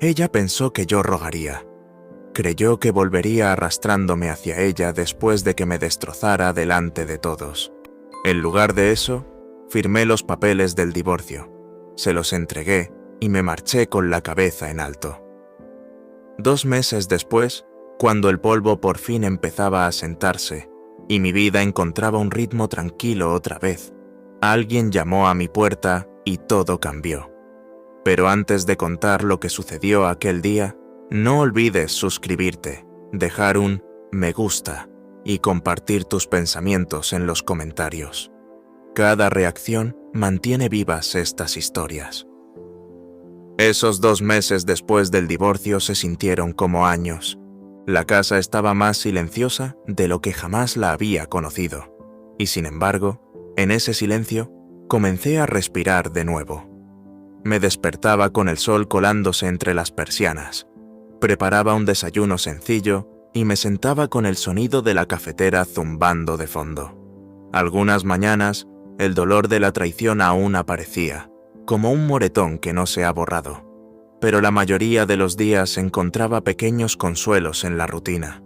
Ella pensó que yo rogaría. Creyó que volvería arrastrándome hacia ella después de que me destrozara delante de todos. En lugar de eso, firmé los papeles del divorcio, se los entregué y me marché con la cabeza en alto. 2 meses después, cuando el polvo por fin empezaba a sentarse y mi vida encontraba un ritmo tranquilo otra vez, alguien llamó a mi puerta y todo cambió. Pero antes de contar lo que sucedió aquel día, no olvides suscribirte, dejar un me gusta y compartir tus pensamientos en los comentarios. Cada reacción mantiene vivas estas historias. Esos 2 meses después del divorcio se sintieron como años. La casa estaba más silenciosa de lo que jamás la había conocido. Y sin embargo, en ese silencio, comencé a respirar de nuevo. Me despertaba con el sol colándose entre las persianas. Preparaba un desayuno sencillo y me sentaba con el sonido de la cafetera zumbando de fondo. Algunas mañanas, el dolor de la traición aún aparecía, como un moretón que no se ha borrado. Pero la mayoría de los días encontraba pequeños consuelos en la rutina.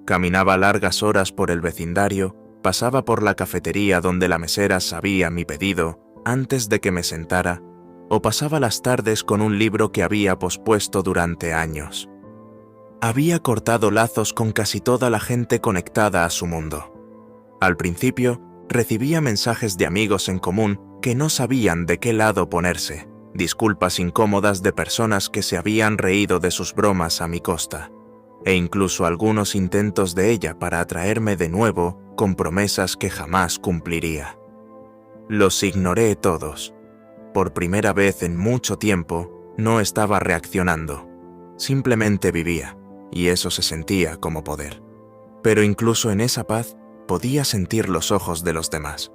Caminaba largas horas por el vecindario, pasaba por la cafetería donde la mesera sabía mi pedido antes de que me sentara, o pasaba las tardes con un libro que había pospuesto durante años. Había cortado lazos con casi toda la gente conectada a su mundo. Al principio, recibía mensajes de amigos en común que no sabían de qué lado ponerse, disculpas incómodas de personas que se habían reído de sus bromas a mi costa, e incluso algunos intentos de ella para atraerme de nuevo con promesas que jamás cumpliría. Los ignoré todos. Por primera vez en mucho tiempo, no estaba reaccionando. Simplemente vivía, y eso se sentía como poder. Pero incluso en esa paz, podía sentir los ojos de los demás.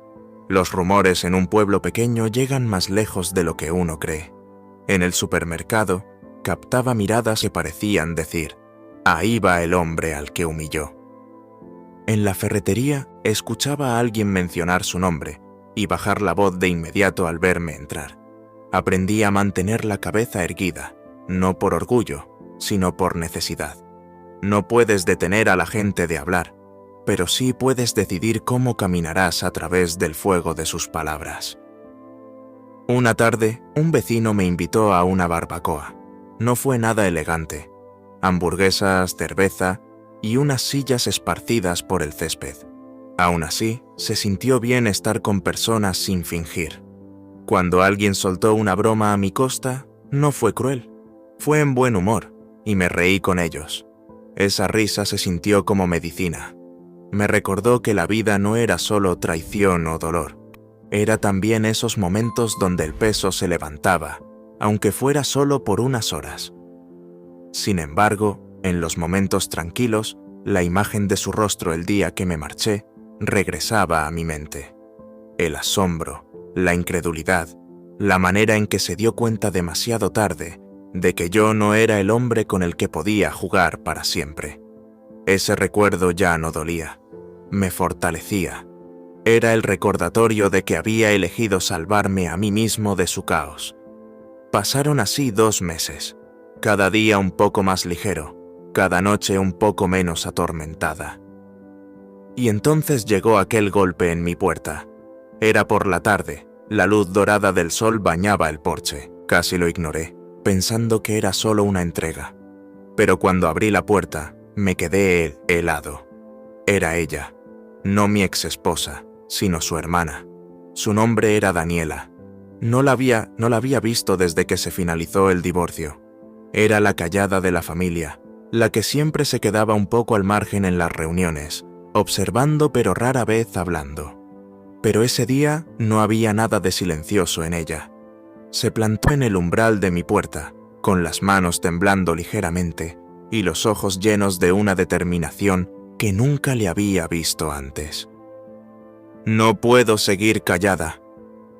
Los rumores en un pueblo pequeño llegan más lejos de lo que uno cree. En el supermercado, captaba miradas que parecían decir, ahí va el hombre al que humilló. En la ferretería, escuchaba a alguien mencionar su nombre y bajar la voz de inmediato al verme entrar. Aprendí a mantener la cabeza erguida, no por orgullo, sino por necesidad. No puedes detener a la gente de hablar, pero sí puedes decidir cómo caminarás a través del fuego de sus palabras. Una tarde, un vecino me invitó a una barbacoa. No fue nada elegante. Hamburguesas, cerveza y unas sillas esparcidas por el césped. Aún así, se sintió bien estar con personas sin fingir. Cuando alguien soltó una broma a mi costa, no fue cruel. Fue en buen humor, y me reí con ellos. Esa risa se sintió como medicina. Me recordó que la vida no era solo traición o dolor. Era también esos momentos donde el peso se levantaba, aunque fuera solo por unas horas. Sin embargo, en los momentos tranquilos, la imagen de su rostro el día que me marché regresaba a mi mente. El asombro, la incredulidad, la manera en que se dio cuenta demasiado tarde de que yo no era el hombre con el que podía jugar para siempre. Ese recuerdo ya no dolía, me fortalecía. Era el recordatorio de que había elegido salvarme a mí mismo de su caos. Pasaron así 2 meses, cada día un poco más ligero, cada noche un poco menos atormentada. Y entonces llegó aquel golpe en mi puerta. Era por la tarde, la luz dorada del sol bañaba el porche. Casi lo ignoré, pensando que era solo una entrega. Pero cuando abrí la puerta, me quedé helado. Era ella, no mi exesposa, sino su hermana. Su nombre era Daniela. No la había visto desde que se finalizó el divorcio. Era la callada de la familia, la que siempre se quedaba un poco al margen en las reuniones, observando pero rara vez hablando. Pero ese día no había nada de silencioso en ella. Se plantó en el umbral de mi puerta, con las manos temblando ligeramente y los ojos llenos de una determinación que nunca le había visto antes. «No puedo seguir callada»,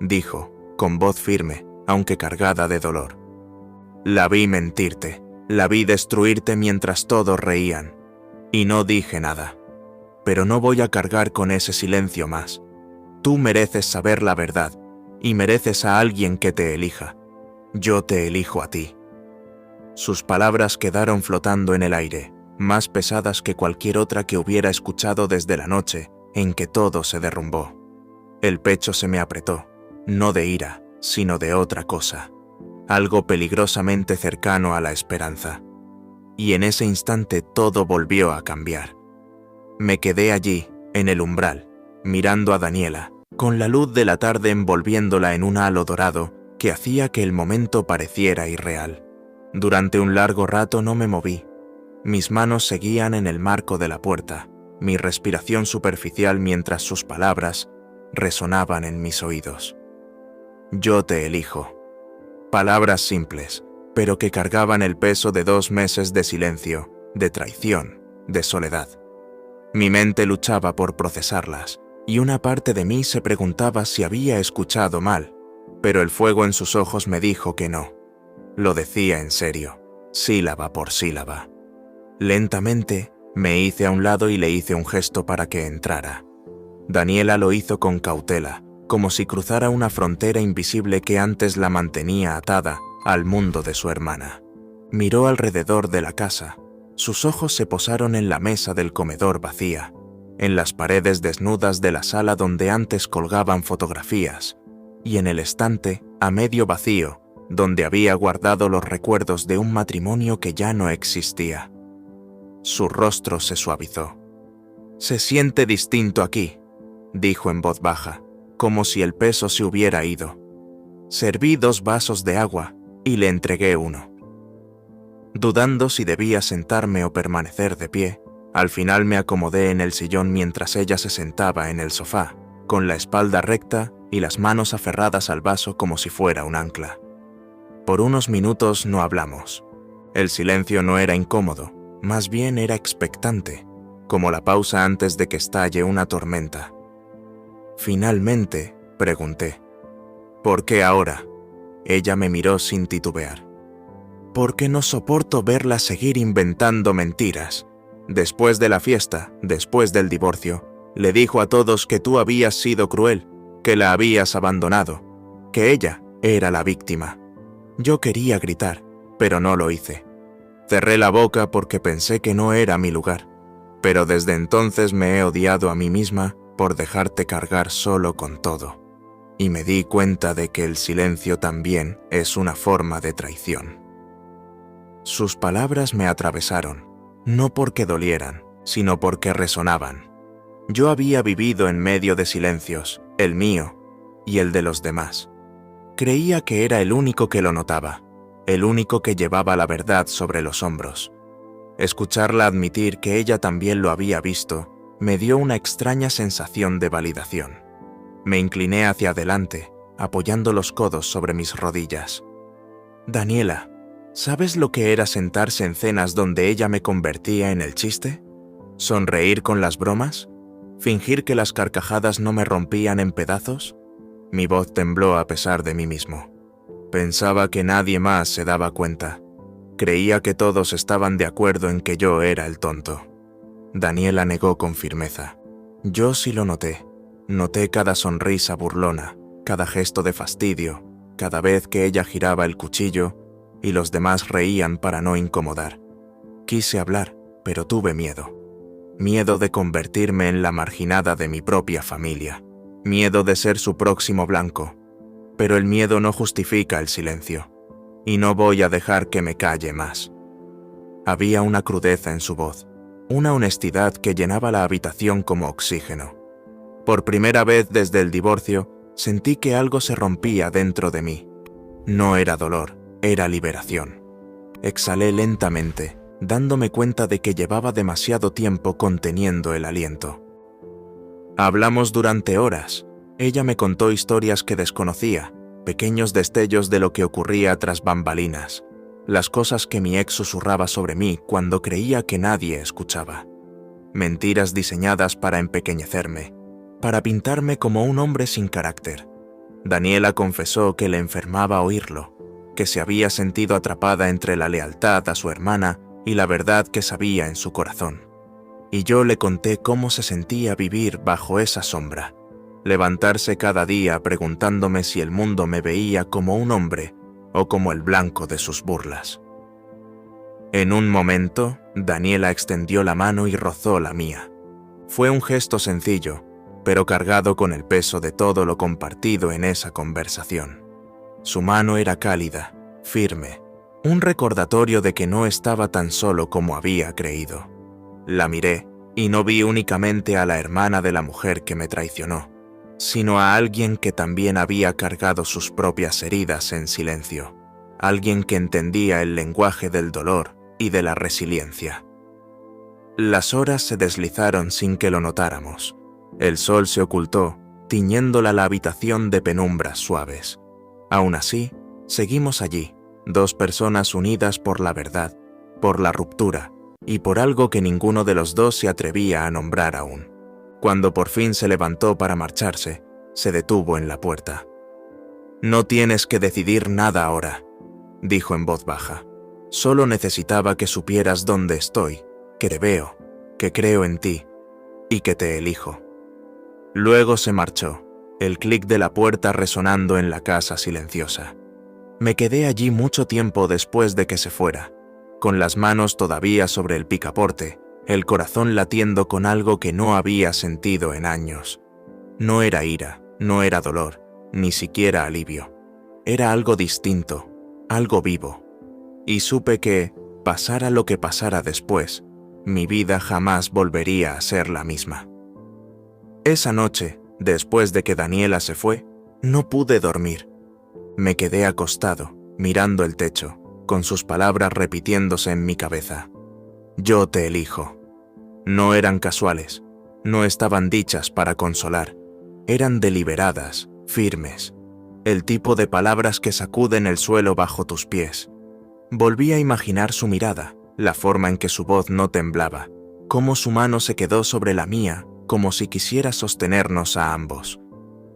dijo, con voz firme, aunque cargada de dolor. «La vi mentirte, la vi destruirte mientras todos reían, y no dije nada. Pero no voy a cargar con ese silencio más. Tú mereces saber la verdad, y mereces a alguien que te elija. Yo te elijo a ti». Sus palabras quedaron flotando en el aire, más pesadas que cualquier otra que hubiera escuchado desde la noche en que todo se derrumbó. El pecho se me apretó, no de ira, sino de otra cosa, algo peligrosamente cercano a la esperanza. Y en ese instante todo volvió a cambiar. Me quedé allí, en el umbral, mirando a Daniela, con la luz de la tarde envolviéndola en un halo dorado que hacía que el momento pareciera irreal. Durante un largo rato no me moví. Mis manos seguían en el marco de la puerta, mi respiración superficial mientras sus palabras resonaban en mis oídos. Yo te elijo. Palabras simples, pero que cargaban el peso de 2 meses de silencio, de traición, de soledad. Mi mente luchaba por procesarlas, y una parte de mí se preguntaba si había escuchado mal, pero el fuego en sus ojos me dijo que no. Lo decía en serio, sílaba por sílaba. Lentamente, me hice a un lado y le hice un gesto para que entrara. Daniela lo hizo con cautela, como si cruzara una frontera invisible que antes la mantenía atada al mundo de su hermana. Miró alrededor de la casa. Sus ojos se posaron en la mesa del comedor vacía, en las paredes desnudas de la sala donde antes colgaban fotografías, y en el estante, a medio vacío, donde había guardado los recuerdos de un matrimonio que ya no existía. Su rostro se suavizó. «Se siente distinto aquí», dijo en voz baja, como si el peso se hubiera ido. Serví 2 vasos de agua y le entregué uno. Dudando si debía sentarme o permanecer de pie, al final me acomodé en el sillón mientras ella se sentaba en el sofá, con la espalda recta y las manos aferradas al vaso como si fuera un ancla. Por unos minutos no hablamos. El silencio no era incómodo, más bien era expectante, como la pausa antes de que estalle una tormenta. Finalmente, pregunté, «¿Por qué ahora?» Ella me miró sin titubear. «Porque no soporto verla seguir inventando mentiras. Después de la fiesta, después del divorcio, le dijo a todos que tú habías sido cruel, que la habías abandonado, que ella era la víctima. Yo quería gritar, pero no lo hice. Cerré la boca porque pensé que no era mi lugar, pero desde entonces me he odiado a mí misma por dejarte cargar solo con todo. Y me di cuenta de que el silencio también es una forma de traición». Sus palabras me atravesaron, no porque dolieran, sino porque resonaban. Yo había vivido en medio de silencios, el mío y el de los demás. Creía que era el único que lo notaba, el único que llevaba la verdad sobre los hombros. Escucharla admitir que ella también lo había visto me dio una extraña sensación de validación. Me incliné hacia adelante, apoyando los codos sobre mis rodillas. «Daniela, ¿sabes lo que era sentarse en cenas donde ella me convertía en el chiste? ¿Sonreír con las bromas? ¿Fingir que las carcajadas no me rompían en pedazos?» Mi voz tembló a pesar de mí mismo. Pensaba que nadie más se daba cuenta. Creía que todos estaban de acuerdo en que yo era el tonto. Daniela negó con firmeza. Yo sí lo noté. Noté cada sonrisa burlona, cada gesto de fastidio, cada vez que ella giraba el cuchillo y los demás reían para no incomodar. Quise hablar, pero tuve miedo. Miedo de convertirme en la marginada de mi propia familia. Miedo de ser su próximo blanco. Pero el miedo no justifica el silencio. Y no voy a dejar que me calle más. Había una crudeza en su voz, una honestidad que llenaba la habitación como oxígeno. Por primera vez desde el divorcio, sentí que algo se rompía dentro de mí. No era dolor, era liberación. Exhalé lentamente, dándome cuenta de que llevaba demasiado tiempo conteniendo el aliento. Hablamos durante horas. Ella me contó historias que desconocía, pequeños destellos de lo que ocurría tras bambalinas, las cosas que mi ex susurraba sobre mí cuando creía que nadie escuchaba. Mentiras diseñadas para empequeñecerme, para pintarme como un hombre sin carácter. Daniela confesó que le enfermaba oírlo, que se había sentido atrapada entre la lealtad a su hermana y la verdad que sabía en su corazón. Y yo le conté cómo se sentía vivir bajo esa sombra, levantarse cada día preguntándome si el mundo me veía como un hombre o como el blanco de sus burlas. En un momento, Daniela extendió la mano y rozó la mía. Fue un gesto sencillo, pero cargado con el peso de todo lo compartido en esa conversación. Su mano era cálida, firme, un recordatorio de que no estaba tan solo como había creído. La miré y no vi únicamente a la hermana de la mujer que me traicionó, sino a alguien que también había cargado sus propias heridas en silencio, alguien que entendía el lenguaje del dolor y de la resiliencia. Las horas se deslizaron sin que lo notáramos. El sol se ocultó, tiñéndola la habitación de penumbras suaves. Aún así, seguimos allí, dos personas unidas por la verdad, por la ruptura y por algo que ninguno de los dos se atrevía a nombrar aún. Cuando por fin se levantó para marcharse, se detuvo en la puerta. «No tienes que decidir nada ahora», dijo en voz baja. «Solo necesitaba que supieras dónde estoy, que te veo, que creo en ti y que te elijo». Luego se marchó, el clic de la puerta resonando en la casa silenciosa. Me quedé allí mucho tiempo después de que se fuera, con las manos todavía sobre el picaporte, el corazón latiendo con algo que no había sentido en años. No era ira, no era dolor, ni siquiera alivio. Era algo distinto, algo vivo. Y supe que, pasara lo que pasara después, mi vida jamás volvería a ser la misma. Esa noche, después de que Daniela se fue, no pude dormir. Me quedé acostado, mirando el techo, con sus palabras repitiéndose en mi cabeza. «Yo te elijo». No eran casuales, no estaban dichas para consolar, eran deliberadas, firmes, el tipo de palabras que sacuden el suelo bajo tus pies. Volví a imaginar su mirada, la forma en que su voz no temblaba, cómo su mano se quedó sobre la mía, como si quisiera sostenernos a ambos.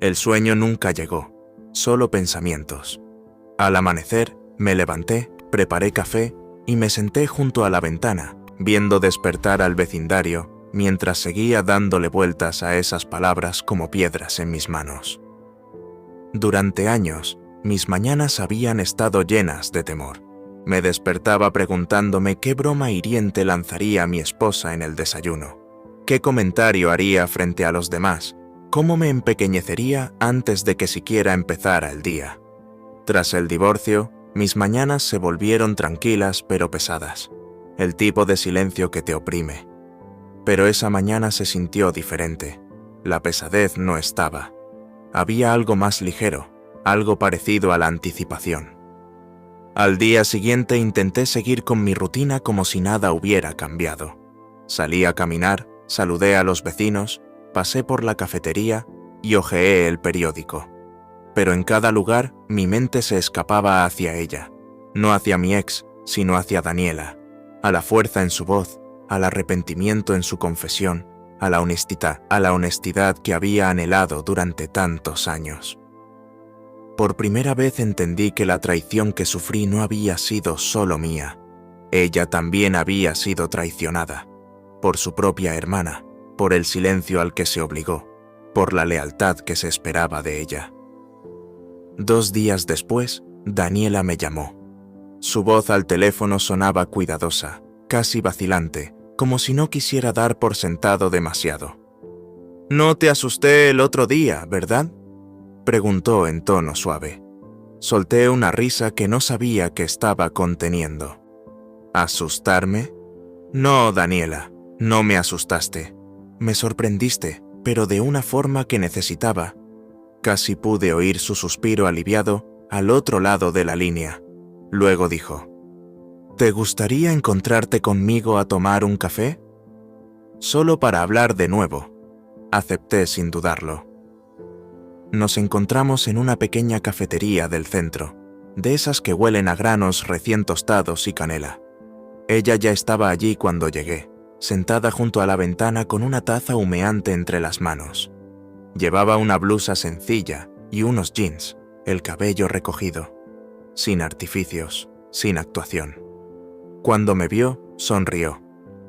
El sueño nunca llegó, solo pensamientos. Al amanecer, me levanté, preparé café y me senté junto a la ventana, viendo despertar al vecindario, mientras seguía dándole vueltas a esas palabras como piedras en mis manos. Durante años, mis mañanas habían estado llenas de temor. Me despertaba preguntándome qué broma hiriente lanzaría mi esposa en el desayuno, qué comentario haría frente a los demás, cómo me empequeñecería antes de que siquiera empezara el día. Tras el divorcio, mis mañanas se volvieron tranquilas pero pesadas, el tipo de silencio que te oprime. Pero esa mañana se sintió diferente. La pesadez no estaba. Había algo más ligero, algo parecido a la anticipación. Al día siguiente intenté seguir con mi rutina como si nada hubiera cambiado. Salí a caminar, saludé a los vecinos, pasé por la cafetería y hojeé el periódico. Pero en cada lugar mi mente se escapaba hacia ella, no hacia mi ex, sino hacia Daniela, a la fuerza en su voz, al arrepentimiento en su confesión, a la honestidad que había anhelado durante tantos años. Por primera vez entendí que la traición que sufrí no había sido solo mía. Ella también había sido traicionada, por su propia hermana, por el silencio al que se obligó, por la lealtad que se esperaba de ella. 2 días después, Daniela me llamó. Su voz al teléfono sonaba cuidadosa, casi vacilante, como si no quisiera dar por sentado demasiado. «No te asusté el otro día, ¿verdad?», preguntó en tono suave. Solté una risa que no sabía que estaba conteniendo. ¿Asustarme? No, Daniela, no me asustaste. Me sorprendiste, pero de una forma que necesitaba. Casi pude oír su suspiro aliviado al otro lado de la línea. Luego dijo: «¿Te gustaría encontrarte conmigo a tomar un café?» Solo para hablar de nuevo. Acepté sin dudarlo. Nos encontramos en una pequeña cafetería del centro, de esas que huelen a granos recién tostados y canela. Ella ya estaba allí cuando llegué, sentada junto a la ventana con una taza humeante entre las manos. Llevaba una blusa sencilla y unos jeans, el cabello recogido, sin artificios, sin actuación. Cuando me vio, sonrió.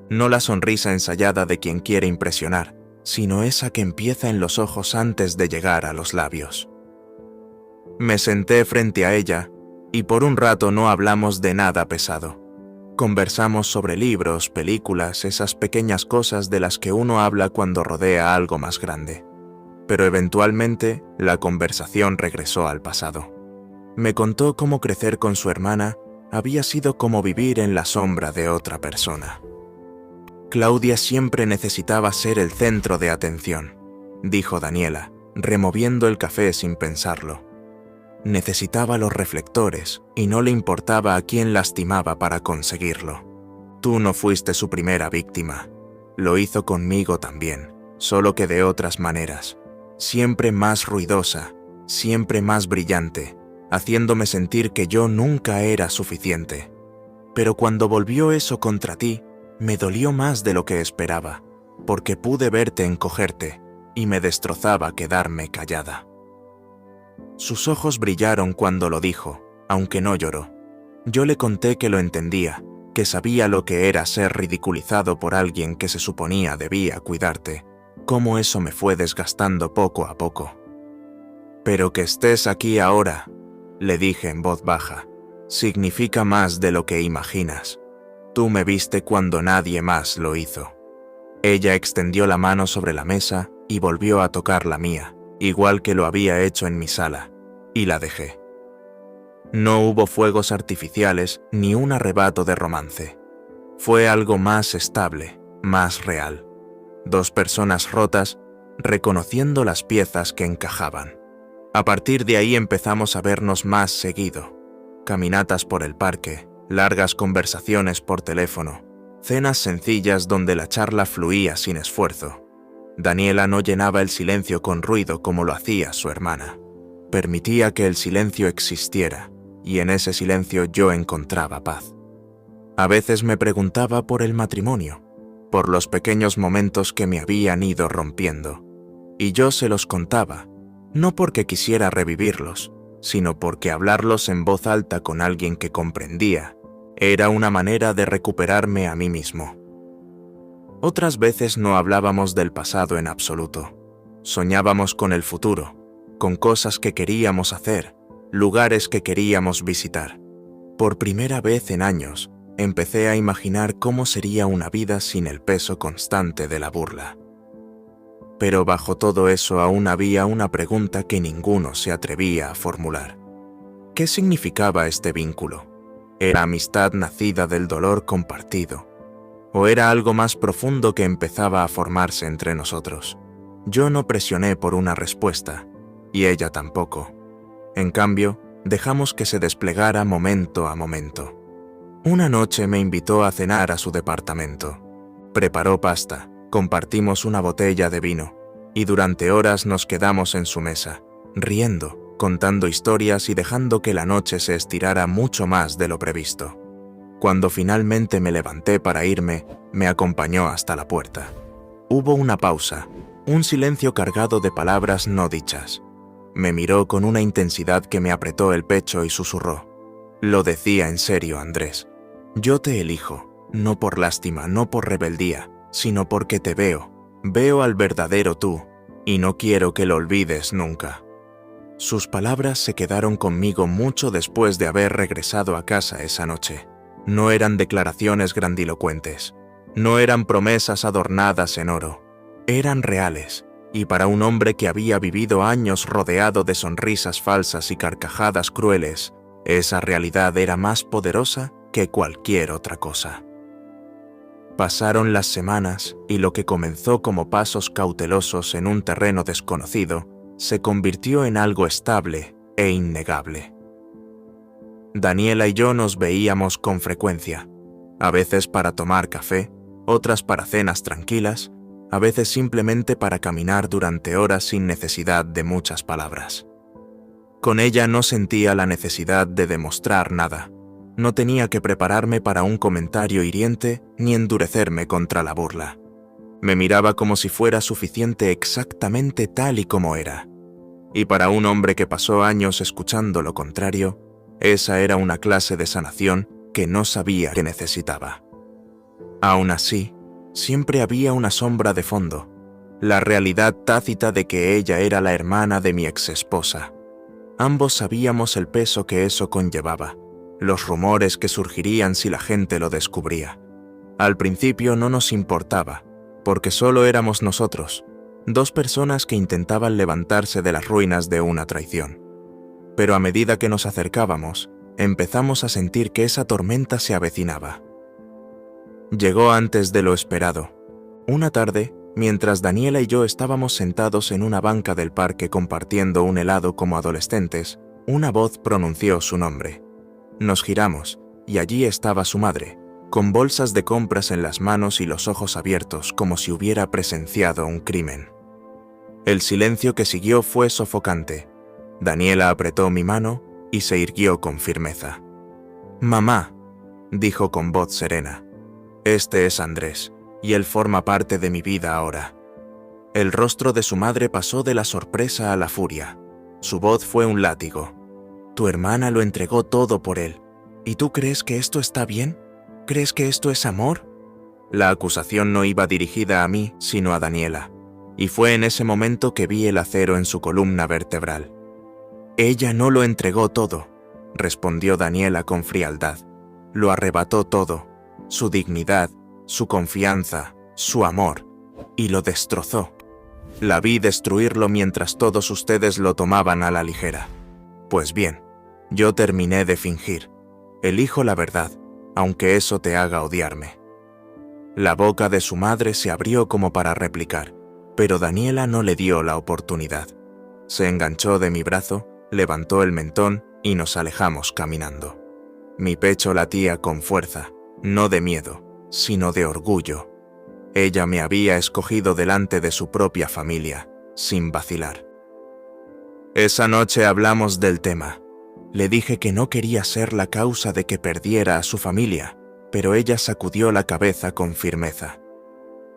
No la sonrisa ensayada de quien quiere impresionar, sino esa que empieza en los ojos antes de llegar a los labios. Me senté frente a ella y por un rato no hablamos de nada pesado. Conversamos sobre libros, películas, esas pequeñas cosas de las que uno habla cuando rodea algo más grande. Pero eventualmente, la conversación regresó al pasado. Me contó cómo crecer con su hermana había sido como vivir en la sombra de otra persona. Claudia siempre necesitaba ser el centro de atención, dijo Daniela, removiendo el café sin pensarlo. Necesitaba los reflectores y no le importaba a quién lastimaba para conseguirlo. Tú no fuiste su primera víctima. Lo hizo conmigo también, solo que de otras maneras. Siempre más ruidosa, siempre más brillante, haciéndome sentir que yo nunca era suficiente. Pero cuando volvió eso contra ti, me dolió más de lo que esperaba, porque pude verte encogerte y me destrozaba quedarme callada. Sus ojos brillaron cuando lo dijo, aunque no lloró. Yo le conté que lo entendía, que sabía lo que era ser ridiculizado por alguien que se suponía debía cuidarte, cómo eso me fue desgastando poco a poco. Pero que estés aquí ahora, le dije en voz baja, significa más de lo que imaginas. Tú me viste cuando nadie más lo hizo. Ella extendió la mano sobre la mesa y volvió a tocar la mía, igual que lo había hecho en mi sala, y la dejé. No hubo fuegos artificiales ni un arrebato de romance. Fue algo más estable, más real. Dos personas rotas, reconociendo las piezas que encajaban. A partir de ahí empezamos a vernos más seguido. Caminatas por el parque, largas conversaciones por teléfono, cenas sencillas donde la charla fluía sin esfuerzo. Daniela no llenaba el silencio con ruido como lo hacía su hermana. Permitía que el silencio existiera, y en ese silencio yo encontraba paz. A veces me preguntaba por el matrimonio, por los pequeños momentos que me habían ido rompiendo, y yo se los contaba, no porque quisiera revivirlos, sino porque hablarlos en voz alta con alguien que comprendía era una manera de recuperarme a mí mismo. Otras veces no hablábamos del pasado en absoluto. Soñábamos con el futuro, con cosas que queríamos hacer, lugares que queríamos visitar. Por primera vez en años, empecé a imaginar cómo sería una vida sin el peso constante de la burla. Pero bajo todo eso aún había una pregunta que ninguno se atrevía a formular. ¿Qué significaba este vínculo? ¿Era amistad nacida del dolor compartido? ¿O era algo más profundo que empezaba a formarse entre nosotros? Yo no presioné por una respuesta, y ella tampoco. En cambio, dejamos que se desplegara momento a momento. Una noche me invitó a cenar a su departamento. Preparó pasta, compartimos una botella de vino, y durante horas nos quedamos en su mesa, riendo, contando historias y dejando que la noche se estirara mucho más de lo previsto. Cuando finalmente me levanté para irme, me acompañó hasta la puerta. Hubo una pausa, un silencio cargado de palabras no dichas. Me miró con una intensidad que me apretó el pecho y susurró. Lo decía en serio, Andrés. Yo te elijo, no por lástima, no por rebeldía, sino porque te veo. Veo al verdadero tú, y no quiero que lo olvides nunca. Sus palabras se quedaron conmigo mucho después de haber regresado a casa esa noche. No eran declaraciones grandilocuentes, no eran promesas adornadas en oro, eran reales, y para un hombre que había vivido años rodeado de sonrisas falsas y carcajadas crueles, esa realidad era más poderosa que cualquier otra cosa. Pasaron las semanas y lo que comenzó como pasos cautelosos en un terreno desconocido se convirtió en algo estable e innegable. Daniela y yo nos veíamos con frecuencia, a veces para tomar café, otras para cenas tranquilas, a veces simplemente para caminar durante horas sin necesidad de muchas palabras. Con ella no sentía la necesidad de demostrar nada. No tenía que prepararme para un comentario hiriente ni endurecerme contra la burla. Me miraba como si fuera suficiente exactamente tal y como era. Y para un hombre que pasó años escuchando lo contrario, esa era una clase de sanación que no sabía que necesitaba. Aún así, siempre había una sombra de fondo, la realidad tácita de que ella era la hermana de mi exesposa. Ambos sabíamos el peso que eso conllevaba, los rumores que surgirían si la gente lo descubría. Al principio no nos importaba, porque solo éramos nosotros, dos personas que intentaban levantarse de las ruinas de una traición. Pero a medida que nos acercábamos, empezamos a sentir que esa tormenta se avecinaba. Llegó antes de lo esperado. Una tarde, mientras Daniela y yo estábamos sentados en una banca del parque compartiendo un helado como adolescentes, una voz pronunció su nombre. Nos giramos, y allí estaba su madre, con bolsas de compras en las manos y los ojos abiertos como si hubiera presenciado un crimen. El silencio que siguió fue sofocante. Daniela apretó mi mano y se irguió con firmeza. «Mamá», dijo con voz serena, «este es Andrés, y él forma parte de mi vida ahora». El rostro de su madre pasó de la sorpresa a la furia. Su voz fue un látigo. «Tu hermana lo entregó todo por él. ¿Y tú crees que esto está bien? ¿Crees que esto es amor?» La acusación no iba dirigida a mí, sino a Daniela, y fue en ese momento que vi el acero en su columna vertebral. «Ella no lo entregó todo», respondió Daniela con frialdad. «Lo arrebató todo, su dignidad, su confianza, su amor, y lo destrozó. La vi destruirlo mientras todos ustedes lo tomaban a la ligera. Pues bien, yo terminé de fingir. Elijo la verdad, aunque eso te haga odiarme». La boca de su madre se abrió como para replicar, pero Daniela no le dio la oportunidad. Se enganchó de mi brazo, levantó el mentón y nos alejamos caminando. Mi pecho latía con fuerza, no de miedo, sino de orgullo. Ella me había escogido delante de su propia familia, sin vacilar. Esa noche hablamos del tema. Le dije que no quería ser la causa de que perdiera a su familia, pero ella sacudió la cabeza con firmeza.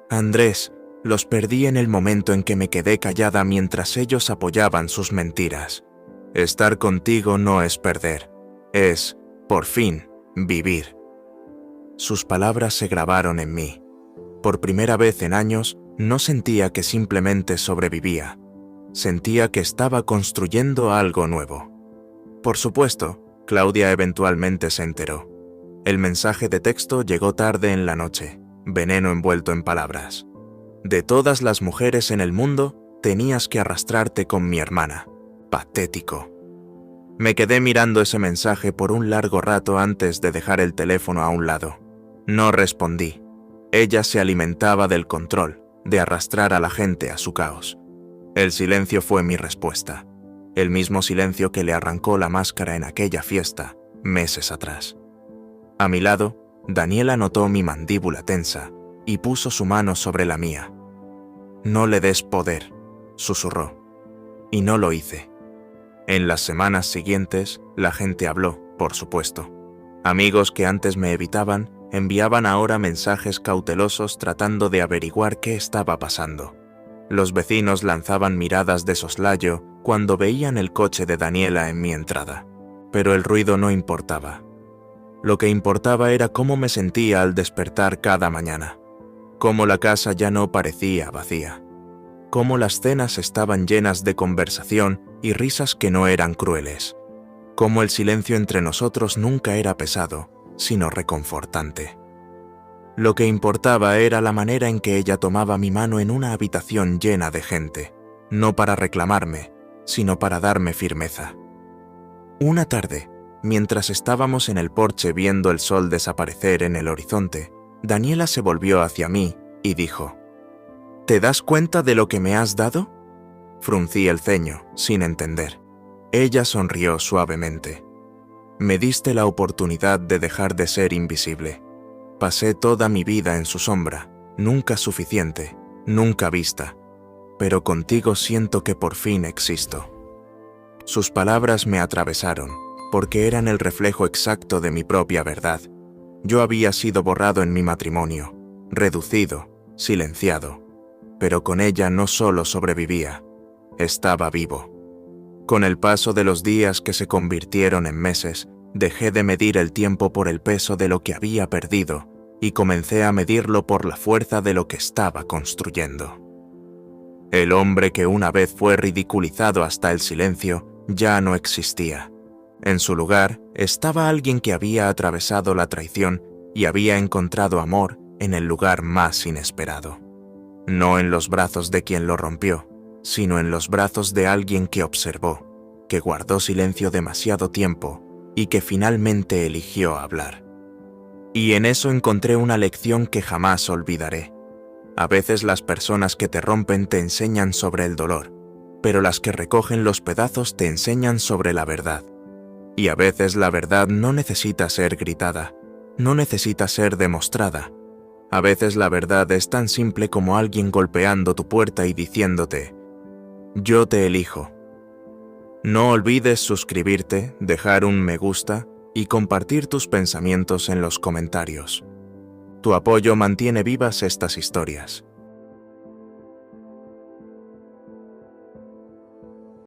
«Andrés, los perdí en el momento en que me quedé callada mientras ellos apoyaban sus mentiras. Estar contigo no es perder, es, por fin, vivir». Sus palabras se grabaron en mí. Por primera vez en años, no sentía que simplemente sobrevivía. Sentía que estaba construyendo algo nuevo. Por supuesto, Claudia eventualmente se enteró. El mensaje de texto llegó tarde en la noche, veneno envuelto en palabras. «De todas las mujeres en el mundo, tenías que arrastrarte con mi hermana. Patético». Me quedé mirando ese mensaje por un largo rato antes de dejar el teléfono a un lado. No respondí. Ella se alimentaba del control, de arrastrar a la gente a su caos. El silencio fue mi respuesta. El mismo silencio que le arrancó la máscara en aquella fiesta, meses atrás. A mi lado, Daniela notó mi mandíbula tensa y puso su mano sobre la mía. «No le des poder», susurró. Y no lo hice. En las semanas siguientes, la gente habló, por supuesto. Amigos que antes me evitaban, enviaban ahora mensajes cautelosos tratando de averiguar qué estaba pasando. Los vecinos lanzaban miradas de soslayo cuando veían el coche de Daniela en mi entrada. Pero el ruido no importaba. Lo que importaba era cómo me sentía al despertar cada mañana. Cómo la casa ya no parecía vacía. Cómo las cenas estaban llenas de conversación y risas que no eran crueles. Cómo el silencio entre nosotros nunca era pesado, sino reconfortante. Lo que importaba era la manera en que ella tomaba mi mano en una habitación llena de gente, no para reclamarme, sino para darme firmeza. Una tarde, mientras estábamos en el porche viendo el sol desaparecer en el horizonte, Daniela se volvió hacia mí y dijo: «¿Te das cuenta de lo que me has dado?». Fruncí el ceño, sin entender. Ella sonrió suavemente. «Me diste la oportunidad de dejar de ser invisible. Pasé toda mi vida en su sombra, nunca suficiente, nunca vista. Pero contigo siento que por fin existo». Sus palabras me atravesaron, porque eran el reflejo exacto de mi propia verdad. Yo había sido borrado en mi matrimonio, reducido, silenciado. Pero con ella no solo sobrevivía, estaba vivo. Con el paso de los días que se convirtieron en meses, dejé de medir el tiempo por el peso de lo que había perdido y comencé a medirlo por la fuerza de lo que estaba construyendo. El hombre que una vez fue ridiculizado hasta el silencio ya no existía. En su lugar estaba alguien que había atravesado la traición y había encontrado amor en el lugar más inesperado. No en los brazos de quien lo rompió, sino en los brazos de alguien que observó, que guardó silencio demasiado tiempo y que finalmente eligió hablar. Y en eso encontré una lección que jamás olvidaré. A veces las personas que te rompen te enseñan sobre el dolor, pero las que recogen los pedazos te enseñan sobre la verdad. Y a veces la verdad no necesita ser gritada, no necesita ser demostrada. A veces la verdad es tan simple como alguien golpeando tu puerta y diciéndote: yo te elijo. No olvides suscribirte, dejar un me gusta y compartir tus pensamientos en los comentarios. Tu apoyo mantiene vivas estas historias.